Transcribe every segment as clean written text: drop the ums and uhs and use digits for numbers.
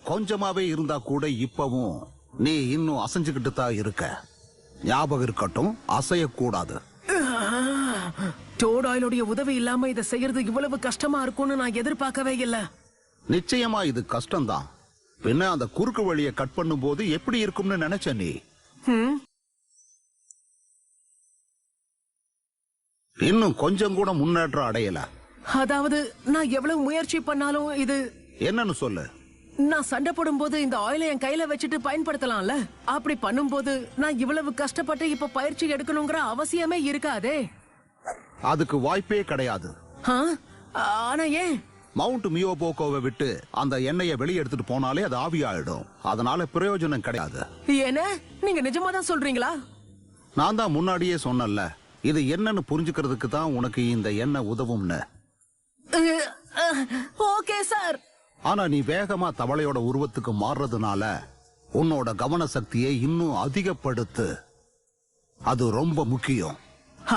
கொஞ்சமாவே இருந்தா கூட இப்பவும் நீ இன்னும் அசைஞ்சுக்கிட்டு தான் இருக்க. ஞாபகம் இருக்கட்டும், அசையக்கூடாது. டோட் ஆயிலுடைய உதவி இல்லாம இதை செய்யறது இவ்வளவு கஷ்டமா இருக்கும்னு நான் எதிர்பார்க்கவே இல்ல. நிச்சயமா இது கஷ்டம்தான். பின்ன அந்த குறுக்கு வழியை கட் பண்ணும் போது எப்படி இருக்கும்னு நினைச்ச நீ? இன்னும் கொஞ்சம் கூட முன்னேற்றம் அடையல. அதாவது நான் எவ்வளவு முயற்சி பண்ணாலும் இது என்னன்னு சொல்லு. நான் சண்டை போடும்போது இந்த ஆயிலை என் கையில வச்சுட்டு பயன்படுத்தலாம்ல. அப்படி பண்ணும்போது நான் இவ்வளவு கஷ்டப்பட்டு இப்ப பயிற்சி எடுக்கணுங்கிற அவசியமே இருக்காதே. அதுக்கு வாய்ப்பே கிடையாது. ஆனா ஏன்? மவுண்ட் மியோபோகோவை விட்டு அந்த எண்ணெயை வெளியே எடுத்துட்டு போனாலே அது ஆவியாயிடும். அதனால பிரயோஜனம் கிடையாது. என்ன நீங்க நிஜமா தான் சொல்றீங்களா? நான் தான் முன்னாடியே சொன்னல, இது என்னன்னு புரிஞ்சுக்கிறதுக்கு தான் உனக்கு இந்த எண்ணெய் உதவும்னு. Okay sir. ஆனா நீ வேகமா தவளையோட உருவத்துக்கு மாறுறதுனால உன்னோட கவன சக்தியை இன்னும் அதிகப்படுத்து. அது ரொம்ப முக்கியம்.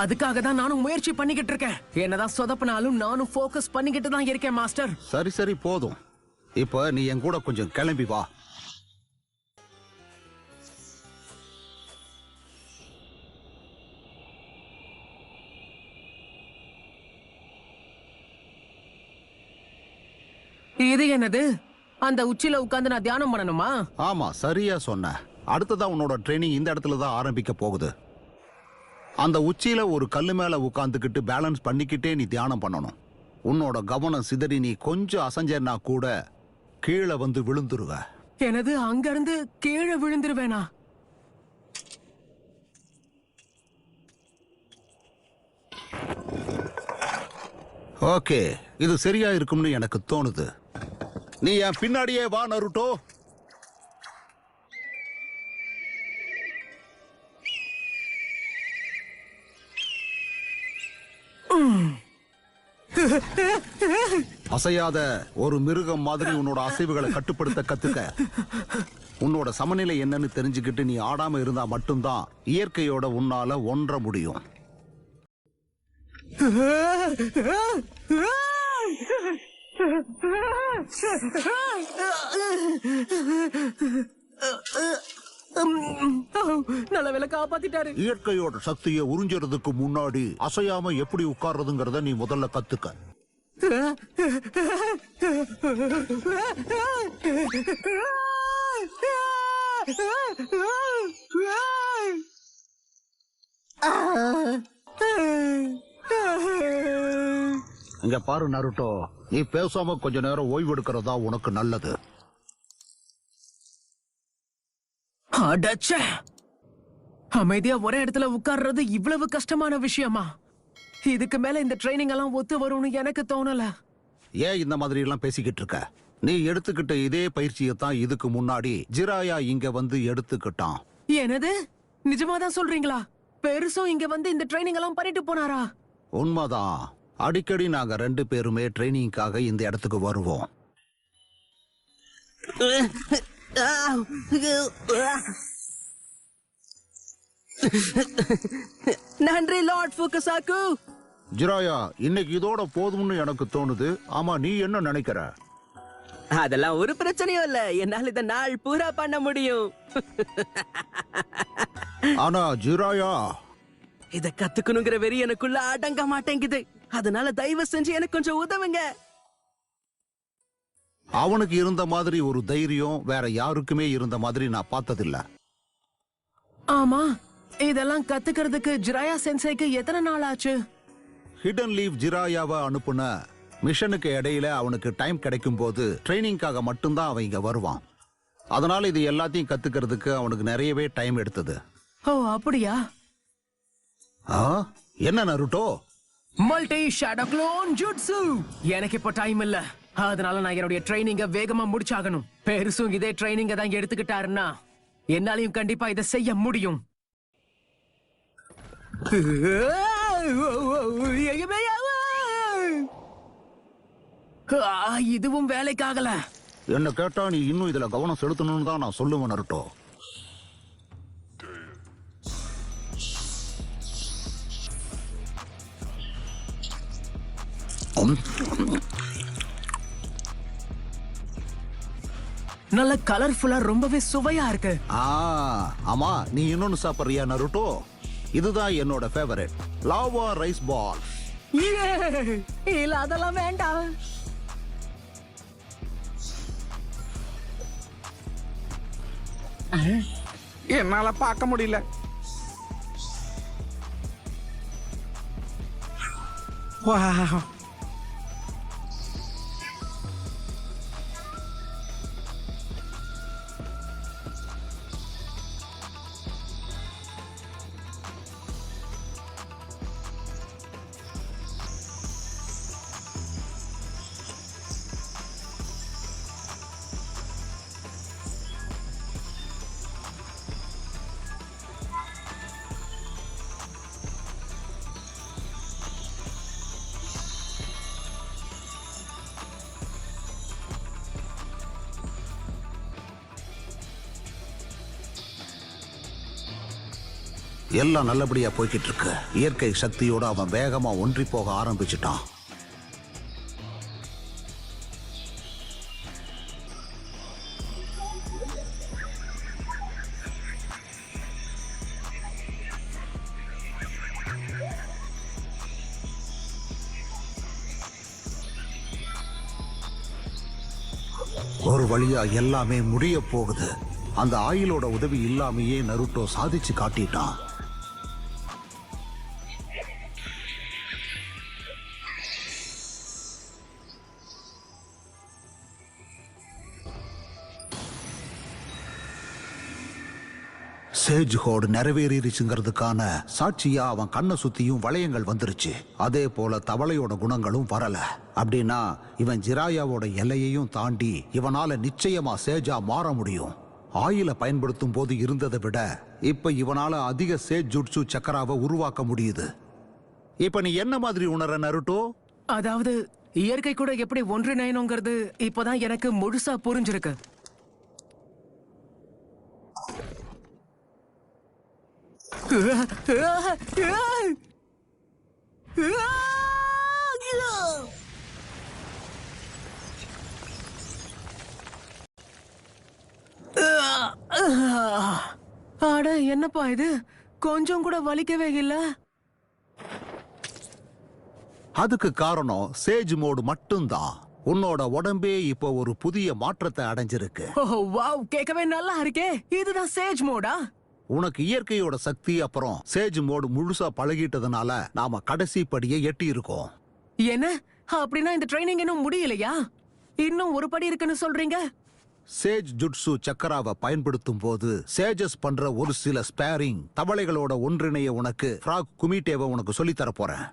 அதுக்காக தான் நானும் முயற்சி பண்ணிக்கிட்டு இருக்கேன். என்னதான் சொதப்பினாலும் நானும் ஃபோக்கஸ் பண்ணிக்கிட்டு தான் இருக்கேன் மாஸ்டர். சரி சரி போதும். இப்ப நீ என் கூட கொஞ்சம் கிளம்பி வா. இது என்னது? அந்த உச்சில உட்கார்ந்து நான் தியானம் பண்ணணுமா? ஆமா, சரியா சொன்ன. அடுத்ததா உன்னோட ட்ரைனிங் இந்த இடத்துல தான் ஆரம்பிக்க போகுது. அந்த உச்சியில ஒரு கல்லு மேல உட்கார்ந்துக்கிட்டு பேலன்ஸ் பண்ணிக்கிட்டே நீ தியானம் பண்ணணும். உன்னோட கவனம் சிதறி நீ கொஞ்சம் அசைஞ்சேன்னா கூட கீழே வந்து விழுந்துருவ. எனது அங்க இருந்து கீழே விழுந்துருவேனா? ஓகே, இது சரியா இருக்கும்னு எனக்கு தோணுது. நீ என் பின்னாடியே வா நருட்டோ. அசையாத ஒரு மிருகம் மாதிரி உன்னோட அசைவுகளை கட்டுப்படுத்த கத்துக்க. உன்னோட சமநிலை என்னன்னு தெரிஞ்சுக்கிட்டு நீ ஆடாம இருந்தா மட்டும்தான் இயற்கையோட உன்னால ஒன்ற முடியும். நல்ல வேலை காப்பாத்திட்டாரு. இயற்கையோட சக்தியை உறிஞ்சறதுக்கு முன்னாடி அசையாம எப்படி உட்கார்றதுங்கிறத நீ முதல்ல கத்துக்க. இங்க பாரு நருட்டோ, நீ பேசாம கொஞ்ச நேரம் ஓய்வு எடுக்கிறதா உனக்கு நல்லது. அடச்சே, அமைதியா ஒரே இடத்துல உட்கார்றது இவ்வளவு கஷ்டமான விஷயமா? இதுக்கு மேல இந்த ட்ரைனிங் எல்லாம் ஒத்து வரும்னு எனக்கு தோணல. ஏன் இந்த மாதிரி எல்லாம் பேசிக்கிட்டு இருக்க? நீ எடுத்துக்கிட்ட இதே பயிற்சியை தான் இதுக்கு முன்னாடி ஜிராயா இங்க வந்து எடுத்துக்கிட்டான். என்னது? நிஜமாதான் சொல்றீங்களா? பெருசும் இங்க வந்து இந்த ட்ரைனிங் எல்லாம் பண்ணிட்டு போனாரா? உண்மைதான். அடிக்கடி நாங்க 2 பேருமே ட்ரைனிங்காக இந்த இடத்துக்கு வருவோம். நன்றி லார்ட் ஃபுகுசாக்கு. ஜிராயா, இன்னைக்கு இதோட போதும்னு எனக்கு தோணுது. ஆமா, நீ என்ன நினைக்கிற? அதெல்லாம் ஒரு பிரச்சனையும் இல்ல. என்னால இத நாள் பூரா பண்ண முடியும். ஆனா ஜிராயா, இத கத்துக்கணுங்கிற வெறி எனக்குள்ள அடங்க மாட்டேங்குது. அதனால தயவு செஞ்சு எனக்கு கொஞ்சம் உதவுங்க. அவனுக்கு இருந்த மாதிரி ஒரு தைரியம் வேற யாருக்குமே இருந்த மாதிரி நான் பார்த்ததில்ல. ஆமா, இதெல்லாம் கத்துக்கிறதுக்கு ஜிராயா சென்சைக்கு எத்தனை நாள் ஆச்சு? ஹிடன் லீவ் ஜிராயாவை அனுப்புன மிஷனுக்கு இடையில அவனுக்கு டைம் கிடைக்கும் போது ட்ரைனிங்காக மட்டும்தான் அவன் இங்க வருவான். அதனால இது எல்லாத்தையும் கத்துக்கிறதுக்கு அவனுக்கு நிறையவே டைம் எடுத்தது. ஓ அப்படியா? என்ன Naruto? Multi shadow clone jutsu. எனக்கு இப்ப டைம் இல்ல. அதனால நான் என்னுடைய ட்ரைனிங்க வேகமா முடிச்சாகணும். பெருசும் இதே ட்ரைனிங்க தான் எடுத்துக்கிட்டாருன்னா என்னாலையும் கண்டிப்பா இதை செய்ய முடியும். இதுவும் வேலைக்காகல. என்ன கேட்டா நீ இன்னும் இதுல கவனம் செலுத்தணும்னு தான் நான் சொல்லுவேன் நருட்டோ. நல்ல கலர்ஃபுல்லா ரொம்பவே சுவையா இருக்கு. ஆமா, நீ இன்னொன்னு சாப்பிடுறியா நருட்டோ? இதுதான் என்னோட ஃபேவரட் லாவா ரைஸ் பால். இல்ல அதெல்லாம் வேண்டாம். என்னால பார்க்க முடியல. வாவ். எல்லாம் நல்லபடியா போய்கிட்டு இருக்கு. இயற்கை சக்தியோட அவன் வேகமா ஒன்றி போக ஆரம்பிச்சிட்டான். ஒரு வழியா எல்லாமே முடிய போகுது. அந்த ஆயிலோட உதவி இல்லாமையே நருட்டோ சாதிச்சு காட்டிட்டான். சேஜ் ஹோர்டு நிறைவேறிச்சுங்கிறதுக்கான சாட்சியா அவன் கண்ணை சுத்தியும் வளையங்கள் வந்துருச்சு. அதே போல தவளையோட குணங்களும் வரல. அப்படின்னா இவன் ஜிராயாவோட எல்லையையும் தாண்டி இவனால நிச்சயமா சேஜா மாற முடியும். ஆயில பயன்படுத்தும் போது இருந்ததை விட இப்ப இவனால அதிக சேஜ் ஜுட்சு சக்கராவை உருவாக்க முடியுது. இப்ப நீ என்ன மாதிரி உணர நருட்டோ? அதாவது இயற்கை கூட எப்படி ஒன்றிணையணுங்கிறது இப்பதான் எனக்கு முழுசா புரிஞ்சிருக்கு. அட என்னப்பா இது, கொஞ்சம் கூட வலிக்கவே இல்ல. அதுக்கு காரணம் சேஜ் மோடு மட்டும்தான். உன்னோட உடம்பே இப்போ ஒரு புதிய மாற்றத்தை அடைஞ்சிருக்கு. வாவ், கேட்கவே நல்லா இருக்கே. இதுதான் சேஜ் மோடா? உனக்கு இயற்கையோட சக்தி அப்புறம் சேஜ் மோடு முழுசா பழகிட்டதுனால நாம கடைசி படியை எட்டி இருக்கோம். என்ன அப்படின்னா இந்த ட்ரைனிங் இன்னும் முடியலையா? இன்னும் ஒரு படி இருக்குன்னு சொல்றீங்க? சேஜ் ஜுட்சு சக்கராவை பயன்படுத்தும் போது சேஜஸ் பண்ற ஒரு சில ஸ்பேரிங் தவளைகளோட ஒன்றிணைய உனக்கு ஃப்ராக் குமிட்டேவை உனக்கு சொல்லித்தர போறேன்.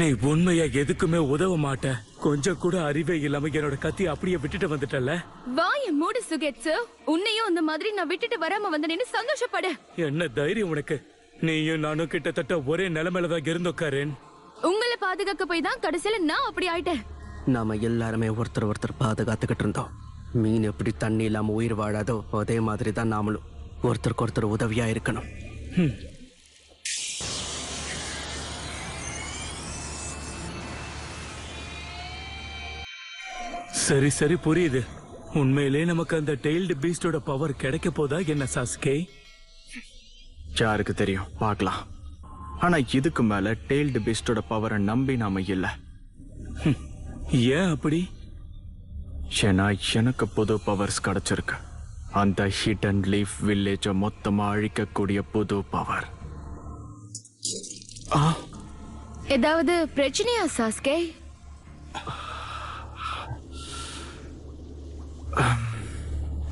நீ உண்மையா எதுக்குமே உதவ மாட்ட. கொஞ்சம் கூட அறிவே இல்லாம என்னோட கத்தி அப்படியே விட்டுட்டு வந்துட்டல. வாய மூடு சுகெட்சு. உன்னையும் அந்த மாதிரி நான் விட்டுட்டு வராம வந்தேன்னு சந்தோஷப்படு. என்ன தைரியம் உனக்கு? நீயும் நானும் கிட்டத்தட்ட ஒரே நிலைமையில தான் இருந்தோம் கரேன். உங்களை பாதுகாக்க போய் தான் கடைசியில நான் அப்படி ஆயிட்டேன். நாம எல்லாருமே ஒருத்தர் பாதுகாத்துக்கிட்டு இருந்தோம். மீன் எப்படி தண்ணி இல்லாம உயிர் வாழாதோ அதே மாதிரி தான் நாமளும் ஒருத்தருக்கு ஒருத்தர் உதவியா இருக்கணும். சரி சரி புரியுது. உண்மையிலே நமக்கு அந்த டெய்ல்டு பீஸ்டோட பவர் கிடைக்க போதா என்ன சாஸ்கே? யாருக்கு தெரியும், பார்க்கலாம். ஆனா இதுக்கு மேல டெய்ல்டு பீஸ்டோட பவரை நம்பி நாம இல்ல. ஏன் அப்படி? ஏன்னா எனக்கு புது பவர்ஸ் கிடைச்சிருக்கு. அந்த ஹிடன் லீஃப் வில்லேஜ மொத்தமா அழிக்கக்கூடிய புது பவர். ஏதாவது பிரச்சனையா சாஸ்கே?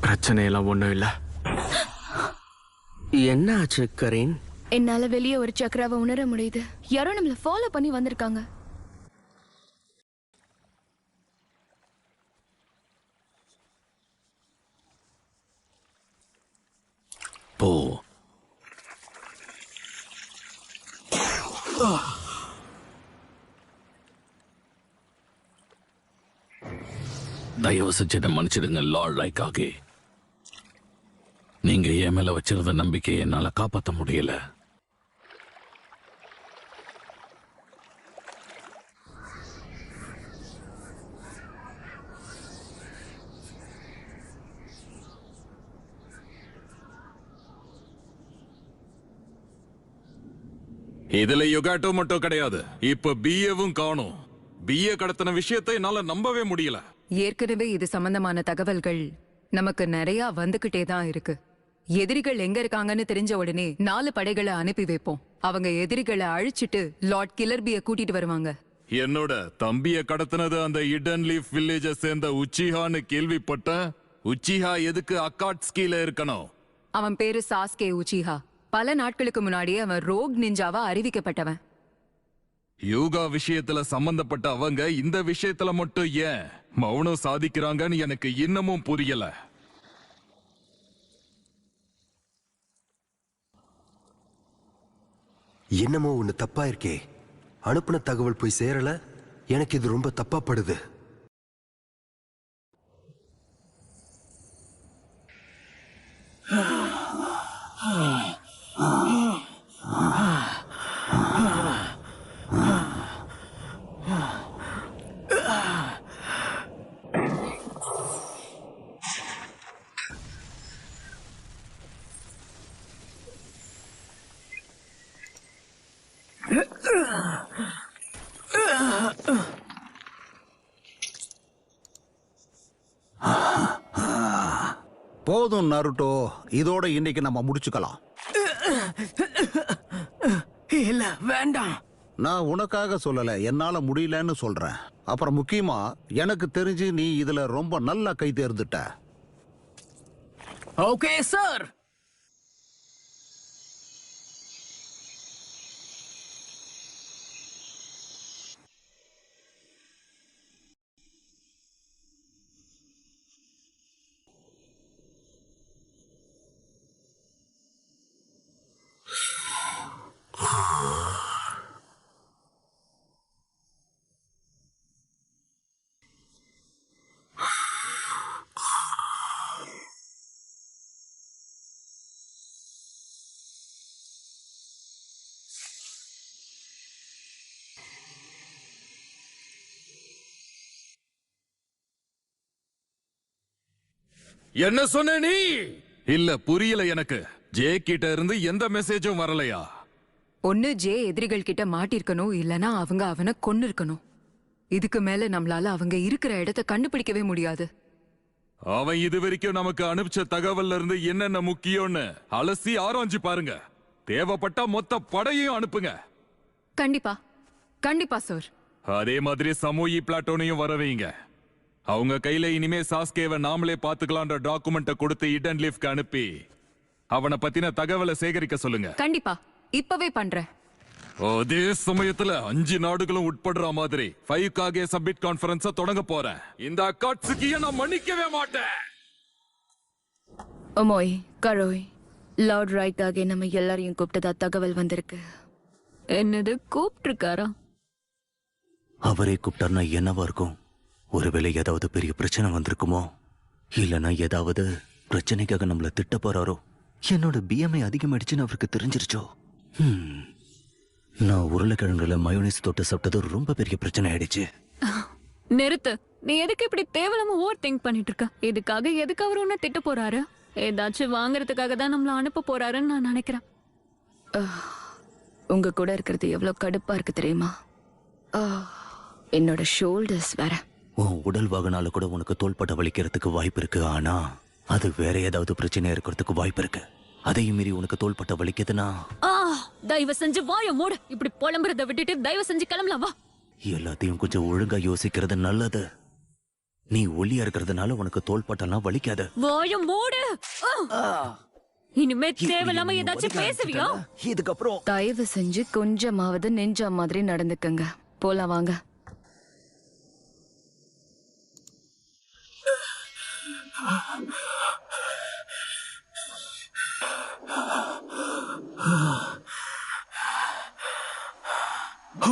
பிரச்சனை எல்லாம் ஒண்ணும் இல்ல. என்ன ஆச்சு கரீன்? என்னால வெளியே ஒரு சக்கராவை உணர முடியுது. யாரோ நம்மள ஃபாலோ பண்ணி வந்திருக்காங்க. போ. தயவு செஞ்சு என்ன மன்னிச்சிடுங்க லார்ட் ரைக்காகே. நீங்க என் மேல வச்சிருந்த நம்பிக்கையை என்னால காப்பாற்ற முடியல. இதுல யுகாட்டோ மட்டும் கிடையாது, இப்ப பிஏவும் காணும். பிஏ கடத்தின விஷயத்தை என்னால நம்பவே முடியல. ஏற்கனவே இது சம்பந்தமான தகவல்கள் நமக்கு நிறைய வந்துகிட்டே தான் இருக்கு. எதிரிகள் எங்க இருக்காங்கன்னு தெரிஞ்ச உடனே 4 படைகளை அனுப்பி வைப்போம். அவங்க எதிரிகளை அழிச்சிட்டு லார்ட் கில்லர்பிய கூட்டிட்டு வருவாங்க. என்னோட தம்பிய கடத்தினது அந்த இடன் லீஃப் வில்லேஜ சேர்ந்த உச்சிஹான்னு கேள்விப்பட்ட. உச்சிஹா எதுக்கு அக்காட்ஸ்கீல இருக்கணும்? அவன் பேரு சாஸ்கே உச்சிஹா. பல நாட்களுக்கு முன்னாடியே அவன் ரோக் நிஞ்சாவா அறிவிக்கப்பட்டவன். யோகா விஷயத்துல சம்பந்தப்பட்ட அவங்க இந்த விஷயத்துல மட்டும் ஏன் மௌனம் சாதிக்கிறாங்கன்னு எனக்கு இன்னமும் புரியல. என்னமோ ஒண்ணு தப்பா இருக்கே. அனுப்புன தகவல் போய் சேரல. எனக்கு இது ரொம்ப தப்பா படுது. போதும் நருட்டோ, இதோட இன்னைக்கு நம்ம முடிச்சுக்கலாம். இல்ல வேண்டாம். நான் உனக்காக சொல்லல, என்னால முடியலன்னு சொல்றேன். அப்புறம் முக்கியமா எனக்கு தெரிஞ்சு நீ இதுல ரொம்ப நல்லா கை தேர்ந்துட்ட. Okay sir. என்ன சொன்ன நீ? இல்ல புரியல எனக்கு. ஜே கிட்ட இருந்து எந்த மெசேஜும் வரலையா? ஒன்னு ஜே எதிரிகள் கிட்ட மாட்டிருக்கணும், இல்லனா அவங்க அவனை கொன்னு இருக்கணும். இதுக்கு மேல நம்மளால அவங்க இருக்கிற இடத்தை கண்டுபிடிக்கவே முடியாது. அவன் இது வரைக்கும் நமக்கு அனுப்பிச்ச தகவல்ல இருந்து என்னென்ன முக்கியம்னு அலசி ஆராய்ஞ்சு பாருங்க. தேவைப்பட்டா மொத்த படையையும் அனுப்புங்க. கண்டிப்பா கண்டிப்பா சார். அதே மாதிரி சமோயி பிளாட்டோனையும் வரவைங்க. அவங்க கையில இனிமே சாஸ்கேவை நாமளே பாத்துக்கலான்ற டாக்குமெண்ட கொடுத்து இடன் லீஃப்க்கு அனுப்பி அவனை பத்தின தகவலை சேகரிக்க சொல்லுங்க. கண்டிப்பா இப்பவே பண்றேன். அதே சமயத்துல 5 நாடுகளும் உட்படுற மாதிரி 5 சப்மிட் கான்ஃபரன்ஸ தொடங்க போறேன். இந்த அக்காட்சுகிய நான் மன்னிக்கவே மாட்டேன். ஒமோய் கரோய், லார்ட் ரைக்காகே நம்ம எல்லாரையும் கூப்பிட்டதா தகவல் வந்திருக்கு. என்னது கூப்பிட்டுருக்காரா? அவரே கூப்பிட்டார்னா என்னவா இருக்கும்? ஒருவேளை ஏதாவது பெரிய பிரச்சனை வந்திருக்குமோ, இல்லைன்னா ஏதாவது பிரச்சனைக்காக நம்மள திட்ட போறாரோ. என்னோட பிஎம்ஐ அதிகமாயிடுச்சுன்னு அவருக்கு தெரிஞ்சிருச்சோ. நான் உருளைக்கிழங்குல மயோனைஸ் தொட்டு சாப்பிட்டது ரொம்ப பெரிய பிரச்சனை ஆயிடுச்சு. நிறுத்து. நீ எதுக்கு இப்படி தேவலாம ஓவர் திங்க் பண்ணிட்டு இருக்க? இதுக்காக எதுக்கு அவர் ஒன்னு திட்ட போறாரு? ஏதாச்சும் வாங்குறதுக்காக தான் நம்மள அனுப்ப போறாருன்னு நான் நினைக்கிறேன். உங்க கூட இருக்கிறது எவ்வளவு கடுப்பா இருக்கு தெரியுமா? என்னோட ஷோல்டர்ஸ் வேற. உன் உடல் வாகனால கூட உனக்கு தோள்பட்ட வலிக்கிறதுக்கு வாய்ப்பு இருக்கு. ஆனா அது வேற ஏதாவது பிரச்சனையா இருக்கிறதுக்கு வாய்ப்பு இருக்கு. அதையும் மீறி உனக்கு தோள்பட்ட வலிக்குதுன்னா தயவு செஞ்சு வாய மூடு. இப்படி புலம்புறத விட்டுட்டு தயவு செஞ்சு கிளம்பலாம் வா. எல்லாத்தையும் கொஞ்சம் ஒழுங்கா யோசிக்கிறது நல்லது. நீ ஒல்லியா இருக்கிறதுனால உனக்கு தோள்பட்டெல்லாம் வலிக்காது. வாய மூடு. இனிமே தேவையில்லாம ஏதாச்சும் பேசுவியா? இதுக்கப்புறம் தயவு செஞ்சு கொஞ்சமாவது நெஞ்ச மாதிரி நடந்துக்கங்க. போலாம் வாங்க.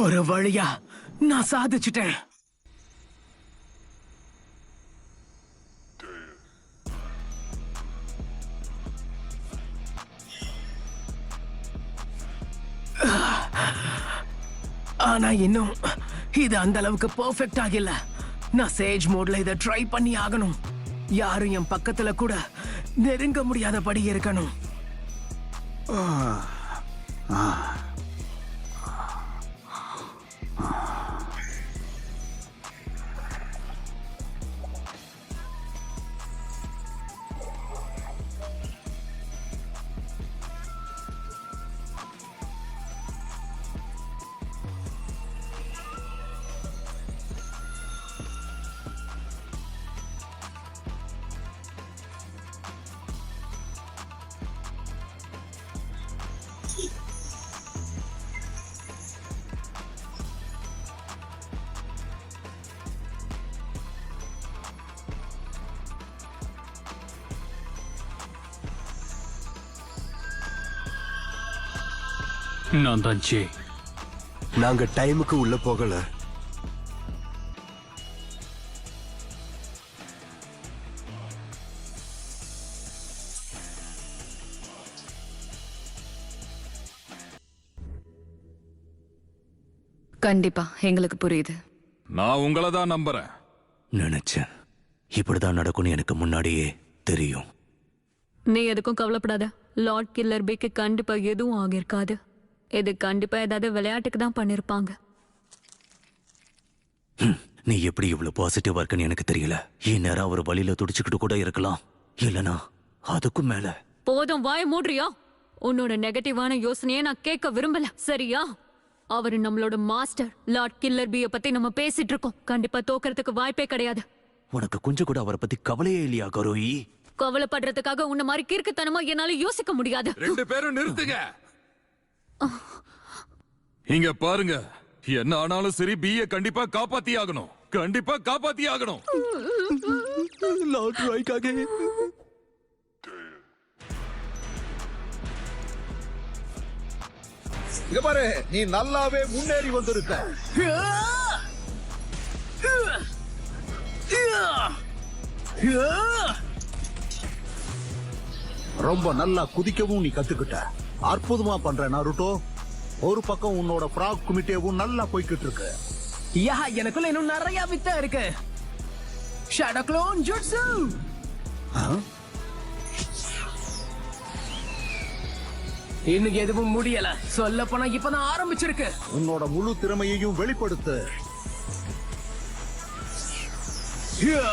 ஒரு வழியா நான் சாதிச்சுட்டேன். ஆனா இன்னும் இது அந்த அளவுக்கு பெர்ஃபெக்ட் ஆகல. நான் சேஜ் மோட்ல இதை ட்ரை பண்ணி ஆகணும். யாரும் என் பக்கத்துல கூட நெருங்க முடியாதபடி இருக்கணும். நான் தான் ஜே. நாங்க டைமுக்கு உள்ள போகல. கண்டிப்பா எங்களுக்கு புரியுது. நான் உங்களை தான் நம்புறேன். நினைச்சேன் இப்படிதான் நடக்கும்னு எனக்கு முன்னாடியே தெரியும். நீ எதுக்கும் கவலைப்படாத. லார்ட் கில்லர் பேக்கு கண்டிப்பா எதுவும் ஆகியிருக்காது. இது கண்டிப்பா ஏதாவது விளையாட்டுக்கு தான் பண்ணிருப்பாங்க. நீ எப்படி இவ்வளவு பாசிட்டிவா இருக்குன்னு எனக்கு தெரியல. இந்நேரம் அவர் வழியில துடிச்சுக்கிட்டு கூட இருக்கலாம். இல்லனா அதுக்கும் மேல. போதும், வாய மூடுறியா? உன்னோட நெகட்டிவான யோசனையை நான் கேட்க விரும்பல, சரியா? அவரு நம்மளோட மாஸ்டர். லார்ட் கில்லர் பிய பத்தி நம்ம பேசிட்டு இருக்கோம். கண்டிப்பா தோக்கறதுக்கு வாய்ப்பே கிடையாது. உனக்கு கொஞ்சம் கூட அவரை பத்தி கவலையே இல்லையா கரோயி? கவலைப்படுறதுக்காக உன்ன மாதிரி கிறுக்குத்தனமா என்னால யோசிக்க முடியாது. ரெண்டு பேரும் நிறுத்துங்க. இங்க பாருங்க, என்ன ஆனாலும் சரி பிய கண்டிப்பா காப்பாத்தி ஆகணும். கண்டிப்பா காப்பாத்தி ஆகணும். லார்ட் ராய்க்காக இங்க பாரு, நீ நல்லாவே முன்னேறி வந்திருக்க. ரொம்ப நல்லா குதிக்கவும் நீ கத்துக்கிட்ட. அற்புதமா பண்ற நருட்டோ. ஒரு பக்கம் உன்னோட ஃப்ராக் குமிட்டேவும் நல்லா போய்கிட்டு இருக்கு. யா, எனக்குள்ள இன்னும் நிறைய வித்த இருக்கு. Shadow clone jutsu. இன்னும் எதுவும் முடியல. சொல்ல போனா இப்பதான் ஆரம்பிச்சிருக்கு. உன்னோட முழு திறமையையும் வெளிப்படுத்து. யா!